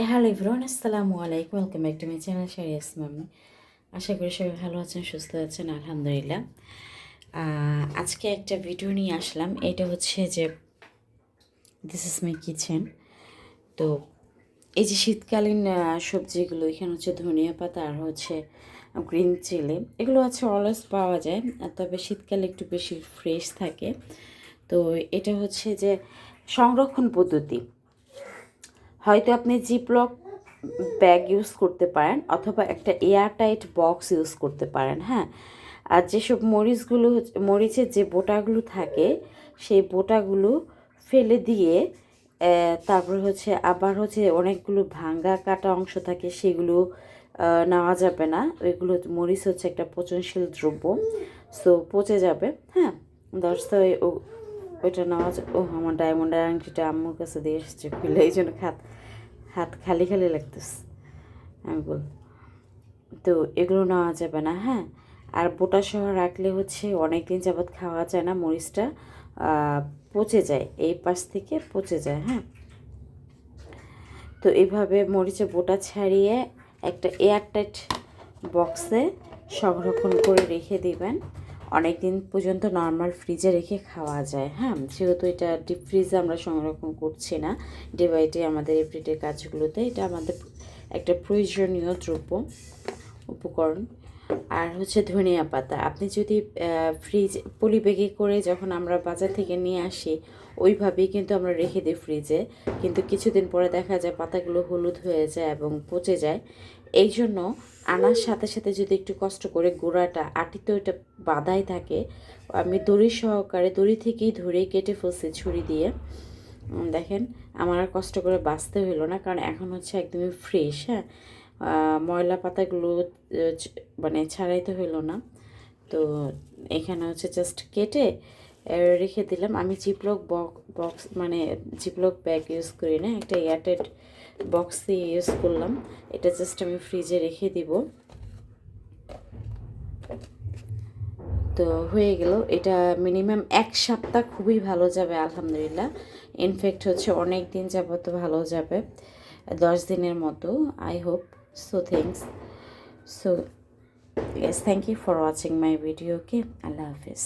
Hello everyone, আসসালামু আলাইকুম। Welcome back to my channel শারিয়াস মাম্মি। আশা করি সবাই ভালো আছেন, সুস্থ আছেন, আলহামদুলিল্লাহ। আজকে একটা ভিডিও নিয়ে আসলাম। এটা হচ্ছে যে দিস ইজ মাই কিচেন। তো এই যে শীতকালীন সবজিগুলো, এখানে হচ্ছে ধনিয়া পাতা আর হচ্ছে গ্রিন চিলি, এগুলো হচ্ছে অলওয়েজ পাওয়া যায়, তবে শীতকালে একটু বেশি ফ্রেশ থাকে। তো এটা হচ্ছে যে সংরক্ষণ পদ্ধতি। হয়তো আপনি জিপলক ব্যাগ ইউজ করতে পারেন অথবা একটা এয়ারটাইট বক্স ইউজ করতে পারেন। হ্যাঁ, আর যেসব মরিচগুলো মরিচের যে বোটাগুলো থাকে সেই বোটাগুলো ফেলে দিয়ে তারপর হচ্ছে আবার হচ্ছে অনেকগুলো ভাঙ্গা কাটা অংশ থাকে, সেগুলো নেওয়া যাবে না। ওইগুলো মরিচ হচ্ছে একটা পচনশীল দ্রব্য, সো পচে যাবে। হ্যাঁ, দশটা ওইটা নেওয়া ও আমার ডায়মন্ডের আংটিটা আম্মুর কাছে দিয়ে এসেছে খুলে, এই জন্য হাত খালি খালি লাগতেছে আঙ্গুল। তো এগুলো নেওয়া যাবে না। হ্যাঁ, আর বোটা সহ রাখলে হচ্ছে অনেক দিন যাবৎ খাওয়া যায় না, মরিচটা পচে যায়, এই পাশ থেকে পচে যায়। হ্যাঁ, তো এইভাবে মরিচের বোটা ছাড়িয়ে একটা এয়ারটাইট বক্সে সংরক্ষণ করে রেখে দিবেন। অনেক দিন পর্যন্ত নর্মাল ফ্রিজে রেখে খাওয়া যায়। হ্যাঁ, যেহেতু এটা ডিপ ফ্রিজে আমরা সংরক্ষণ করছি না, ডে বাই ডে আমাদের এভরিডে কাজগুলোতে এটা আমাদের একটা প্রয়োজনীয় উপকরণ। আর হচ্ছে ধনিয়া পাতা, আপনি যদি ফ্রিজ পলি ব্যাগে করে যখন আমরা বাজার থেকে নিয়ে আসি ওইভাবেই কিন্তু আমরা রেখে দিই ফ্রিজে, কিন্তু কিছুদিন পরে দেখা যায় পাতাগুলো হলুদ হয়ে যায় এবং পচে যায়। এই জন্য আনার সাথে সাথে যদি একটু কষ্ট করে গোড়াটা আটিতে ওইটা বাঁধাই থাকে, আমি দড়ি সহকারে দড়ি থেকেই ধরে কেটে ফেলছি ছুরি দিয়ে। দেখেন, আমার আর কষ্ট করে বাছতে হলো না, কারণ এখন হচ্ছে একদমই ফ্রেশ। হ্যাঁ, ময়লা পাতাগুলো মানে ছাড়াইতে হইলো না। তো এখানে হচ্ছে জাস্ট কেটে রেখে দিলাম। আমি জিপলক বক্স মানে জিপলক ব্যাগ ইউজ করি না, একটা এয়ারটাইট বক্স দিয়ে ইউজ করলাম। এটা জাস্ট আমি ফ্রিজে রেখে দিব। তো হয়ে গেল এটা মিনিমাম 1 সপ্তাহ খুবই ভালো যাবে আলহামদুলিল্লাহ। ইনফ্যাক্ট হচ্ছে অনেক দিন যাবত ভালো যাবে, 10 দিনের মতো, I hope so. Thanks. So yes, thank you for watching my video. Okay, Allah Hafiz.